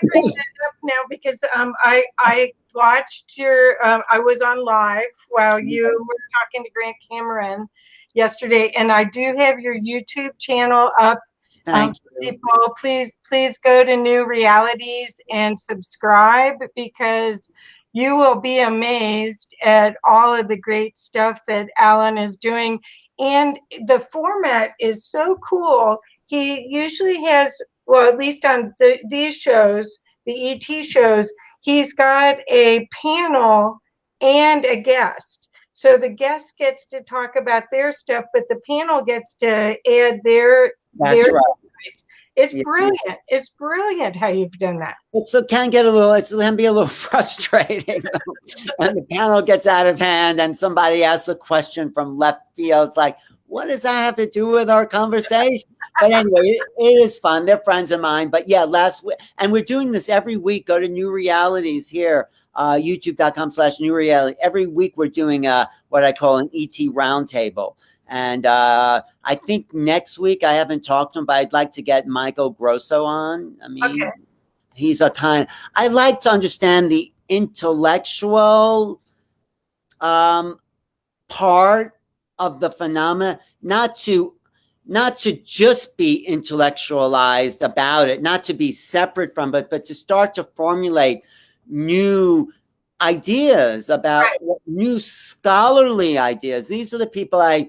[SPEAKER 1] to bring that up now because I watched your I was on live while you were talking to Grant Cameron yesterday, and I do have your YouTube channel up
[SPEAKER 2] Thank you.
[SPEAKER 1] People, please go to New Realities and subscribe, because you will be amazed at all of the great stuff that Alan is doing. And the format is so cool. He usually has, well, at least on these shows, the ET shows, he's got a panel and a guest. So the guest gets to talk about their stuff, but the panel gets to add their
[SPEAKER 2] That's right.
[SPEAKER 1] insights. It's brilliant. It's brilliant how you've done that.
[SPEAKER 2] It can get a little, it can be a little frustrating. And the panel gets out of hand and somebody asks a question from left field. It's like, what does that have to do with our conversation? But anyway, it is fun. They're friends of mine. But yeah, last week, and we're doing this every week. Go to New Realities here, youtube.com/New Reality. Every week we're doing what I call an ET roundtable. And I think next week, I haven't talked to him, but I'd like to get Michael Grosso on. I mean,
[SPEAKER 1] Okay.
[SPEAKER 2] he's I like to understand the intellectual part of the phenomena, not to just be intellectualized about it, not to be separate from it, but to start to formulate new ideas about new scholarly ideas. These are the people I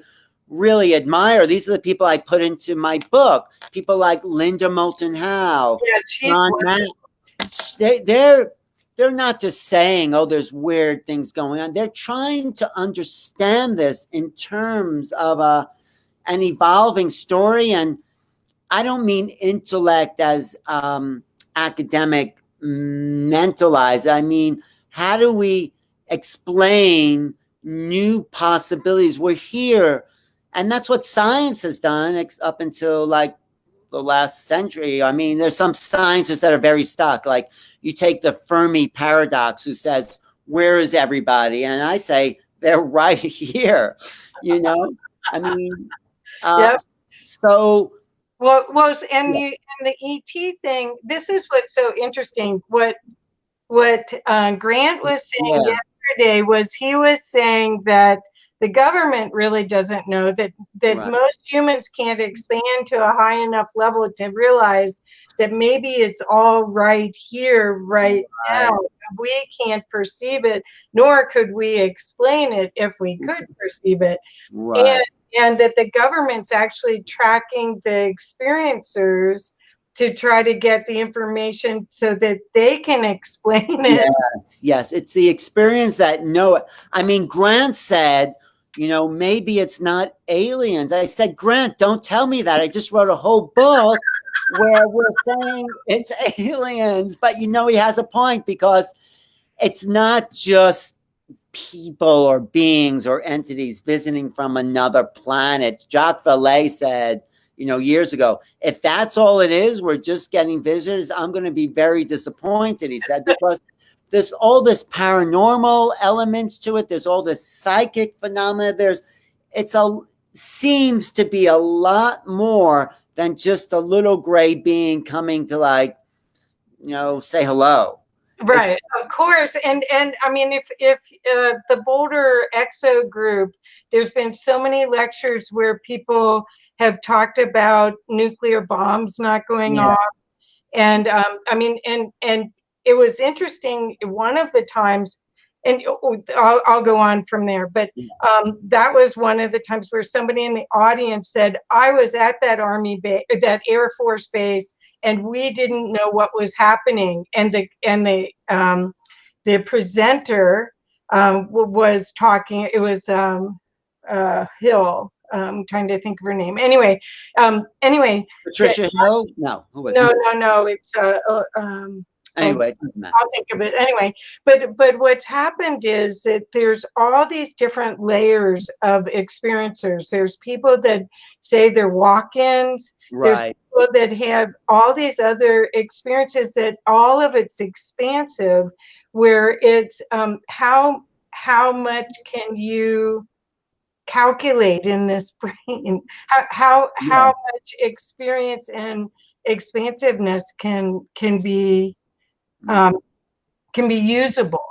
[SPEAKER 2] really admire. These are the people I put into my book. People like Linda Moulton Howe.
[SPEAKER 1] Yeah, she's
[SPEAKER 2] They're not just saying, oh, there's weird things going on. They're trying to understand this in terms of an evolving story. And I don't mean intellect as academic mentalized. I mean, how do we explain new possibilities? We're here. And that's what science has done up until like the last century. I mean, there's some scientists that are very stuck. Like you take the Fermi paradox, who says, where is everybody? And I say, they're right here, you know? I mean,
[SPEAKER 1] Yep.
[SPEAKER 2] so.
[SPEAKER 1] And the ET thing, this is what's so interesting. What Grant was saying yesterday was, he was saying that the government really doesn't know, that most humans can't expand to a high enough level to realize that maybe it's all right here, right now. We can't perceive it, nor could we explain it if we could perceive it. And that the government's actually tracking the experiencers to try to get the information so that they can explain it.
[SPEAKER 2] Yes. It's the experience that know it. I mean, Grant said, you know, maybe it's not aliens. I said, Grant, don't tell me that. I just wrote a whole book where we're saying it's aliens. But, you know, he has a point, because it's not just people or beings or entities visiting from another planet. Jacques Vallée said, you know, years ago, if that's all it is, we're just getting visitors, I'm going to be very disappointed, he said, because there's all this paranormal elements to it. There's all this psychic phenomena. Seems to be a lot more than just a little gray being coming to, like, you know, say hello.
[SPEAKER 1] Right, of course. And I mean, if the Boulder Exo group, there's been so many lectures where people have talked about nuclear bombs not going off. And I mean, and it was interesting, one of the times, and I'll go on from there, but that was one of the times where somebody in the audience said, I was at that Army base, that Air Force base, and we didn't know what was happening. And the presenter was talking. It was Hill. I'm trying to think of her name. Anyway,
[SPEAKER 2] Patricia Hill? No, who was it?
[SPEAKER 1] No. It's
[SPEAKER 2] anyway,
[SPEAKER 1] I'll think of it anyway. But what's happened is that there's all these different layers of experiencers. There's people that say they're walk-ins. There's people that have all these other experiences, that all of it's expansive, where it's how much can you calculate in this brain? How much experience and expansiveness can be usable.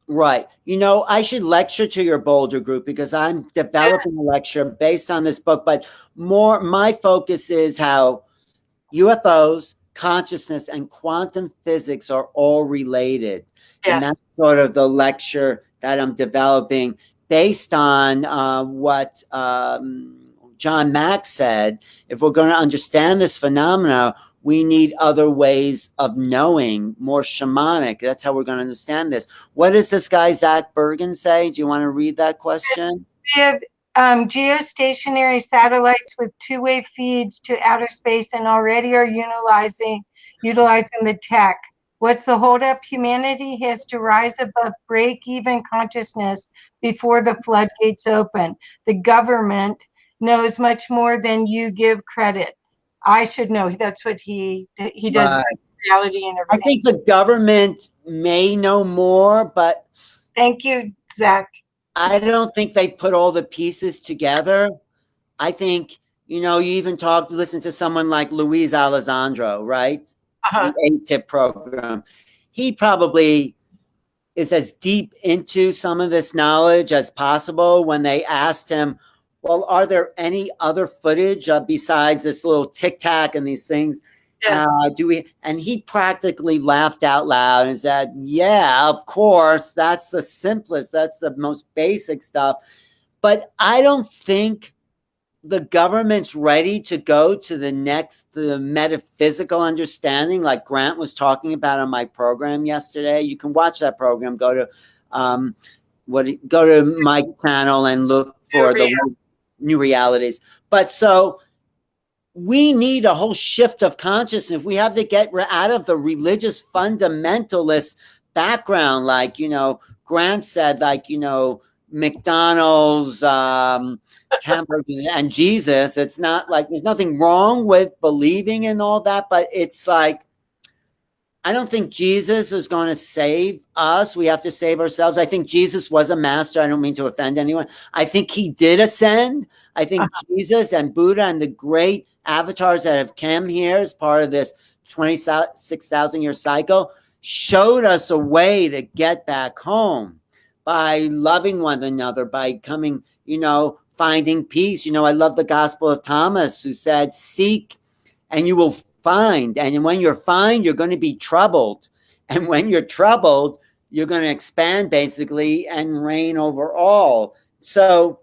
[SPEAKER 2] Right. You know, I should lecture to your Boulder group, because I'm developing a lecture based on this book, but more my focus is how UFOs, consciousness, and quantum physics are all related. And
[SPEAKER 1] Yes.
[SPEAKER 2] that's sort of the lecture that I'm developing based on what John Mack said. If we're going to understand this phenomena, we need other ways of knowing, more shamanic. That's how we're going to understand this. What does this guy, Zach Bergen, say? Do you want to read that question?
[SPEAKER 1] We have geostationary satellites with two-way feeds to outer space and already are utilizing the tech. What's the holdup? Humanity has to rise above break-even consciousness before the floodgates open. The government knows much more than you give credit. I should know. That's what he does. Right. Reality and everything.
[SPEAKER 2] I think the government may know more, but
[SPEAKER 1] thank you, Zach.
[SPEAKER 2] I don't think they put all the pieces together. I think, you even listen to someone like Luis Alessandro, right? The ATIP program. He probably is as deep into some of this knowledge as possible. When they asked him, well, are there any other footage besides this little tic-tac and these things? Yeah. And he practically laughed out loud and said, yeah, of course, that's the simplest, that's the most basic stuff. But I don't think the government's ready to go to the metaphysical understanding, like Grant was talking about on my program yesterday. You can watch that program. Go to my channel and look for the new realities. But so we need a whole shift of consciousness. We have to get out of the religious fundamentalist background, like Grant said, like McDonald's, hamburgers, and Jesus. It's not like there's nothing wrong with believing in all that, but it's like, I don't think Jesus is going to save us. We have to save ourselves. I think Jesus was a master. I don't mean to offend anyone. I think he did ascend. I think Jesus and Buddha and the great avatars that have come here as part of this 26,000 year cycle showed us a way to get back home by loving one another, by coming, finding peace. I love the Gospel of Thomas, who said, seek and you will find. And when you're find, you're going to be troubled. And when you're troubled, you're going to expand basically and reign over all. So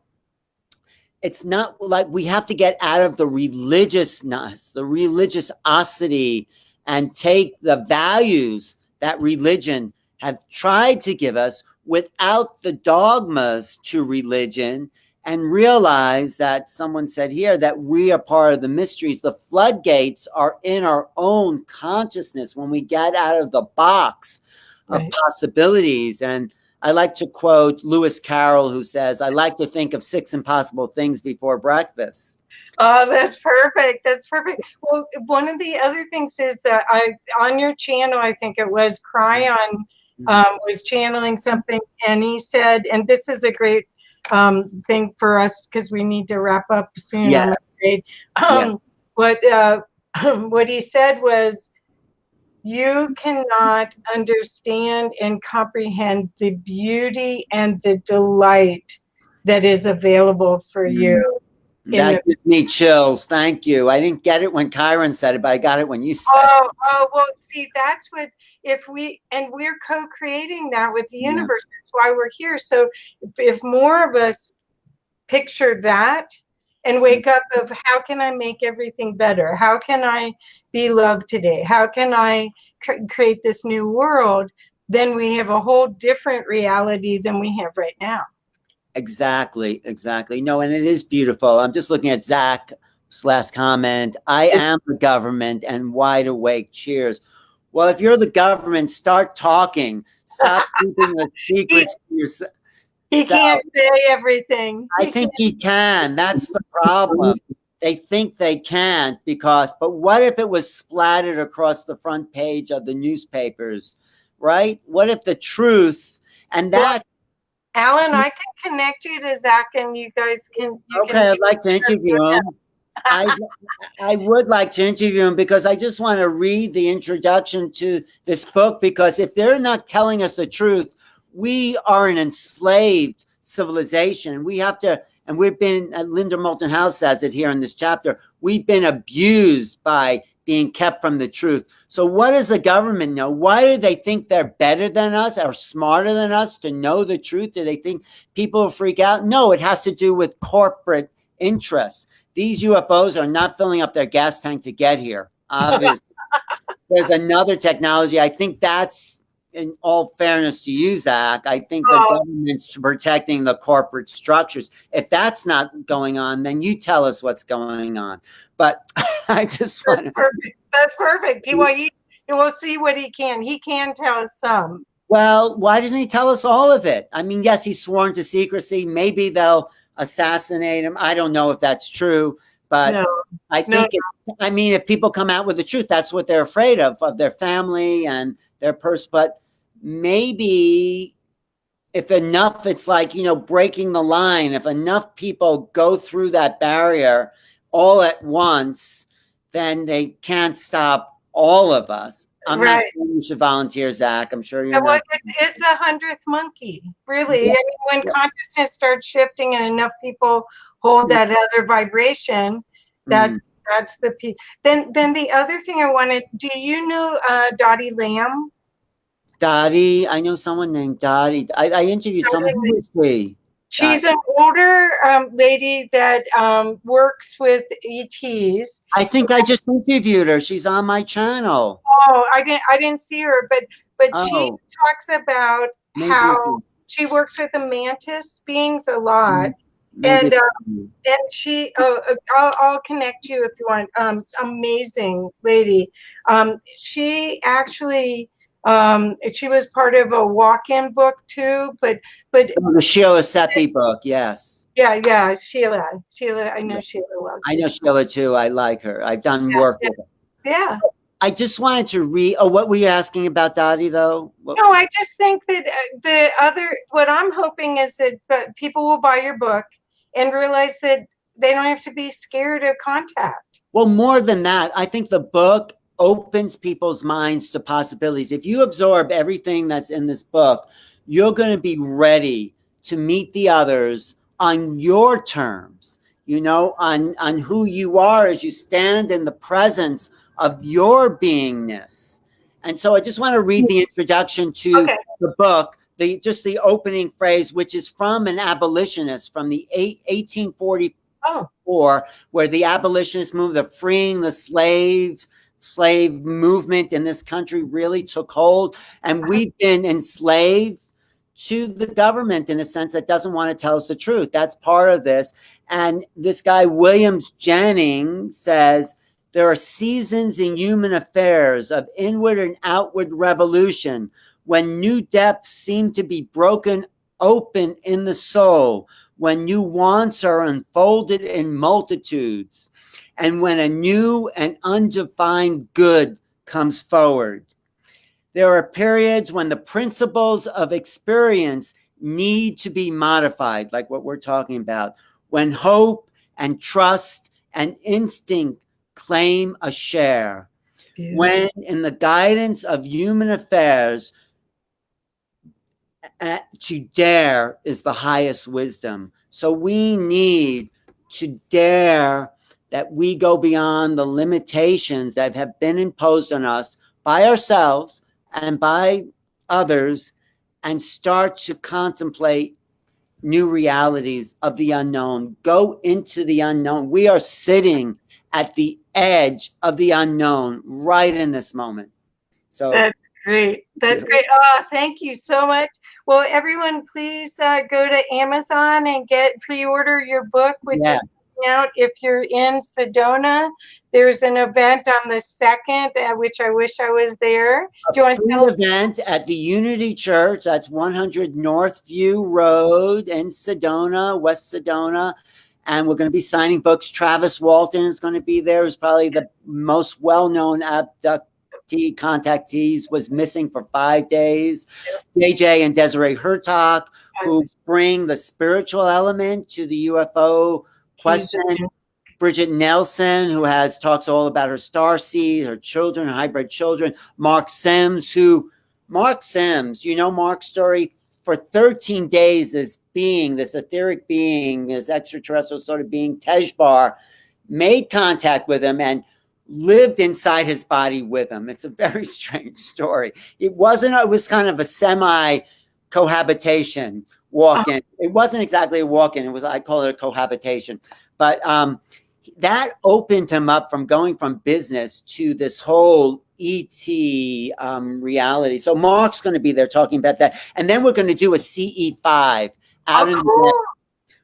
[SPEAKER 2] it's not like we have to get out of the religiousness, the religiosity, and take the values that religion have tried to give us without the dogmas to religion, and realize that someone said here that we are part of the mysteries. The floodgates are in our own consciousness when we get out of the box of possibilities. And I like to quote Lewis Carroll, who says, I like to think of 6 impossible things before breakfast.
[SPEAKER 1] Oh, that's perfect. That's perfect. Well, one of the other things is that on your channel, I think it was Cryon, was channeling something, and he said, and this is a great thing for us because we need to wrap up soon.
[SPEAKER 2] Yeah.
[SPEAKER 1] What he said was, you cannot understand and comprehend the beauty and the delight that is available for you.
[SPEAKER 2] That gives me chills. Thank you. I didn't get it when Kyron said it, but I got it when you said it.
[SPEAKER 1] Oh, well, see, that's what, we're co-creating that with the universe. That's why we're here. So if more of us picture that and wake up of, how can I make everything better? How can I be loved today? How can I create this new world? Then we have a whole different reality than we have right now.
[SPEAKER 2] Exactly. No, and it is beautiful. I'm just looking at Zach's last comment. I am the government and wide awake. Cheers. Well, if you're the government, start talking. Stop keeping the secrets to yourself.
[SPEAKER 1] He can't say everything.
[SPEAKER 2] I think he can. That's the problem. They think they can't but what if it was splattered across the front page of the newspapers, right? What if the truth, and that.
[SPEAKER 1] Alan, I can connect you to Zach, and you guys can.
[SPEAKER 2] I'd like to interview him. I would like to interview him because I just want to read the introduction to this book, because if they're not telling us the truth, we are an enslaved civilization. We have to, and we've been, Linda Moulton House says it here in this chapter, we've been abused by being kept from the truth. So what does the government know? Why do they think they're better than us or smarter than us to know the truth? Do they think people will freak out? No, it has to do with corporate interests. These UFOs are not filling up their gas tank to get here. Obviously, there's another technology. I think that's, in all fairness to you, Zach, I think the government's protecting the corporate structures. If that's not going on, then you tell us what's going on. But I just want to.
[SPEAKER 1] Perfect. That's perfect. He will see what he can. He can tell us some.
[SPEAKER 2] Well, why doesn't he tell us all of it? I mean, yes, he's sworn to secrecy. Maybe they'll assassinate him. I don't know if that's true, but
[SPEAKER 1] No,
[SPEAKER 2] I think I mean, if people come out with the truth, that's what they're afraid of their family and their person. But maybe if enough, it's like, breaking the line. If enough people go through that barrier all at once, then they can't stop all of us. I'm not saying you should volunteer, Zach. I'm sure you're not.
[SPEAKER 1] It's a 100th monkey, really. Yeah. I mean, when consciousness starts shifting and enough people hold that other vibration, that's the piece. Then the other thing I wanted, do you know Dottie Lamb?
[SPEAKER 2] Dottie, I know someone named Dottie. I interviewed someone. Who is she?
[SPEAKER 1] She's an older lady that works with ETs.
[SPEAKER 2] I think I just interviewed her. She's on my channel.
[SPEAKER 1] Oh, I didn't see her, but she talks about how she works with the mantis beings a lot. And she, I'll connect you if you want. Amazing lady. She actually, she was part of a walk-in book too, but
[SPEAKER 2] the Sheila Seppi book, yes.
[SPEAKER 1] Yeah, Sheila. I know Sheila well.
[SPEAKER 2] I know Sheila too. I like her. I've done work with her.
[SPEAKER 1] Yeah.
[SPEAKER 2] I just wanted to read. Oh, what were you asking about Dottie, though?
[SPEAKER 1] No, I just think that what I'm hoping is that people will buy your book and realize that they don't have to be scared of contact.
[SPEAKER 2] Well, more than that, I think the book opens people's minds to possibilities. If you absorb everything that's in this book, you're going to be ready to meet the others on your terms, on who you are as you stand in the presence of your beingness. And so I just want to read the introduction to the book, just the opening phrase, which is from an abolitionist from the 1844, where the abolitionist movement, the freeing the slave movement in this country really took hold. And we've been enslaved to the government in a sense that doesn't want to tell us the truth. That's part of this. And this guy, Williams Jennings, says, there are seasons in human affairs of inward and outward revolution when new depths seem to be broken open in the soul, when new wants are unfolded in multitudes, and when a new and undefined good comes forward. There are periods when the principles of experience need to be modified, like what we're talking about, when hope and trust and instinct claim a share. Yeah. When in the guidance of human affairs, to dare is the highest wisdom. So we need to dare that we go beyond the limitations that have been imposed on us by ourselves and by others and start to contemplate new realities of the unknown. Go into the unknown. We are sitting at the edge of the unknown right in this moment. So
[SPEAKER 1] that's great. That's great. Oh, thank you so much. Well, everyone, please go to Amazon and pre-order your book, which is out. If you're in Sedona, there's an event on the 2nd, which I wish I was there.
[SPEAKER 2] A free event at the Unity Church. That's 100 Northview Road in Sedona, West Sedona. And we're going to be signing books. Travis Walton is going to be there. Who's probably the most well-known contactees, was missing for 5 days. JJ and Desiree Hertog, who bring the spiritual element to the UFO question. Bridget Nelson, who talks all about her starseed, her children, her hybrid children. Mark Sims, Mark's story. For 13 days, this etheric being, this extraterrestrial sort of being, Tejbar, made contact with him and lived inside his body with him. It's a very strange story. It was kind of a semi cohabitation walk-in. It wasn't exactly a walk-in. I call it a cohabitation. But that opened him up from going from business to this whole ET reality. So Mark's going to be there talking about that. And then we're going to do a CE5 out in the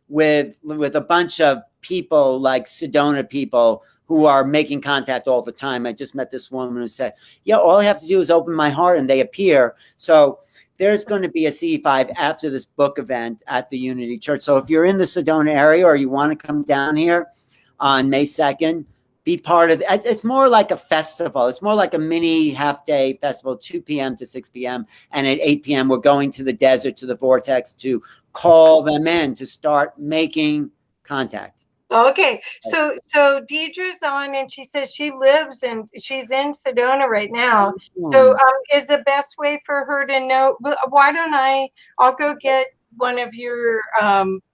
[SPEAKER 2] with a bunch of people like Sedona people who are making contact all the time. I just met this woman who said, yeah, all I have to do is open my heart and they appear. So there's going to be a CE5 after this book event at the Unity Church. So if you're in the Sedona area or you want to come down here on May 2nd, be part of it. It's more like a festival. It's more like a mini half-day festival, 2 p.m. to 6 p.m. And at 8 p.m., we're going to the desert, to the vortex, to call them in, to start making contact.
[SPEAKER 1] Okay, so Deidre's on, and she says she's in Sedona right now. So is the best way for her to know? Why don't I'll go get one of your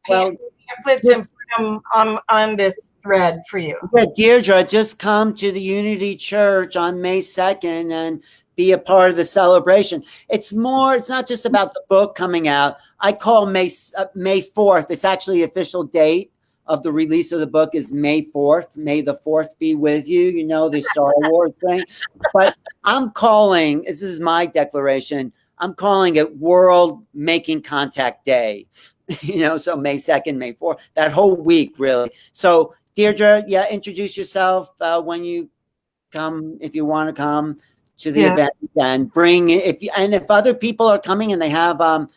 [SPEAKER 1] pamphlets and put them on this thread for you.
[SPEAKER 2] Yeah, Deirdre, just come to the Unity Church on May 2nd and be a part of the celebration. It's not just about the book coming out. I call May 4th. It's actually the official date of the release of the book is May 4th. May the 4th be with you, the Star Wars thing. But this is my declaration, I'm calling it World Making Contact Day. So May 2nd, May 4th, that whole week, really. So Deirdre, introduce yourself when you come, if you want to come to the event, and if other people are coming and they have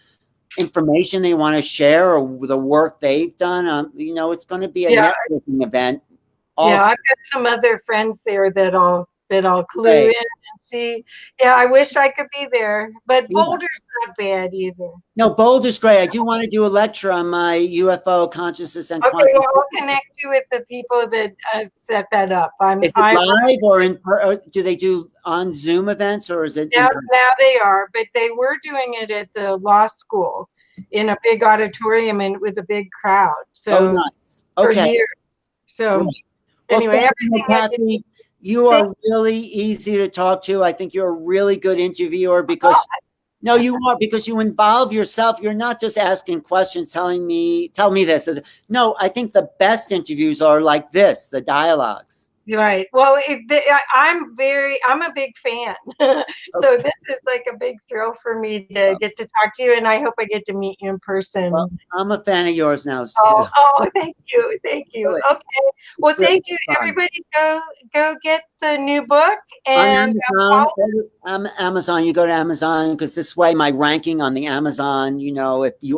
[SPEAKER 2] information they want to share or the work they've done, it's going to be a networking event. Also.
[SPEAKER 1] Yeah, I've got some other friends there that I'll clue in and see. Yeah, I wish I could be there, but Boulder's not bad either.
[SPEAKER 2] No, Boulder's great. I do want to do a lecture on my UFO consciousness and quantum.
[SPEAKER 1] Okay, well, I'll connect you with the people that set that up.
[SPEAKER 2] Is it live or do they do on Zoom events, or is it?
[SPEAKER 1] Now they are, but they were doing it at the law school in a big auditorium and with a big crowd. So
[SPEAKER 2] nice.
[SPEAKER 1] For years. So anyway,
[SPEAKER 2] Kathy, you are really easy to talk to. I think you're a really good interviewer because you are, because you involve yourself. You're not just asking questions, tell me this. No, I think the best interviews are like this, the dialogues.
[SPEAKER 1] Right. Well, I'm a big fan. So this is like a big thrill for me to get to talk to you, and I hope I get to meet you in person.
[SPEAKER 2] Well, I'm a fan of yours now.
[SPEAKER 1] Oh, thank you. Thank you. Okay. Well, thank you. Everybody go get the new book. And
[SPEAKER 2] on Amazon, you go to Amazon, because this way my ranking on the Amazon, if you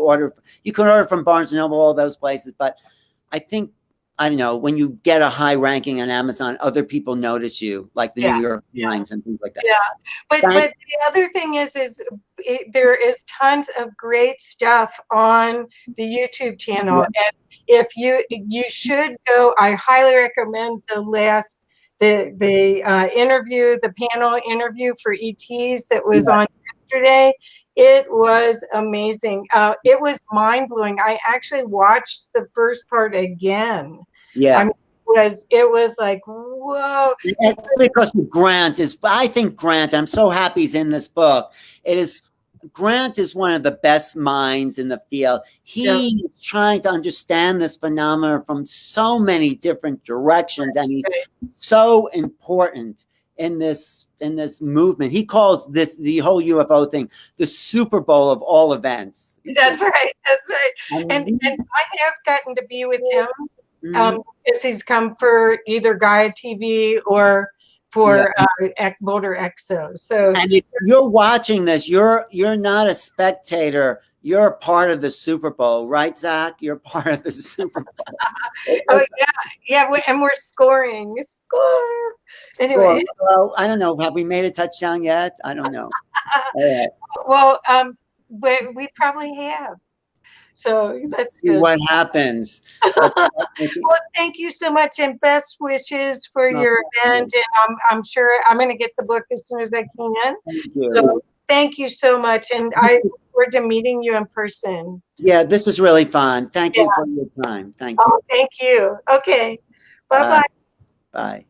[SPEAKER 2] can order from Barnes & Noble, all those places. But I don't know, when you get a high ranking on Amazon, other people notice you, like the New York Times and things like that.
[SPEAKER 1] Yeah, but the other thing is there is tons of great stuff on the YouTube channel, and if you should go, I highly recommend the panel interview for ETs that was on yesterday. It was amazing. It was mind-blowing. I actually watched the first part again.
[SPEAKER 2] Yeah.
[SPEAKER 1] It was like, whoa.
[SPEAKER 2] It's because Grant I think Grant, I'm so happy he's in this book. Grant is one of the best minds in the field. He's trying to understand this phenomenon from so many different directions, and he's so important in this movement. He calls the whole UFO thing the Super Bowl of all events.
[SPEAKER 1] That's right. And I have gotten to be with him as he's come for either Gaia TV or for Boulder Exo. So
[SPEAKER 2] and if you're watching this, you're not a spectator. You're a part of the Super Bowl, right, Zach? You're part of the Super Bowl.
[SPEAKER 1] And we're scoring. Score. Anyway.
[SPEAKER 2] Well, I don't know. Have we made a touchdown yet? I don't know.
[SPEAKER 1] Well, we probably have. So that's
[SPEAKER 2] see
[SPEAKER 1] good.
[SPEAKER 2] What happens.
[SPEAKER 1] Well, thank you so much, and best wishes for your event. And I'm sure I'm going to get the book as soon as I can.
[SPEAKER 2] Thank you.
[SPEAKER 1] So thank you so much, and I look forward to meeting you in person.
[SPEAKER 2] Yeah, this is really fun. Thank you for your time. Thank you.
[SPEAKER 1] Oh, thank you. Okay. Bye-bye.
[SPEAKER 2] Bye.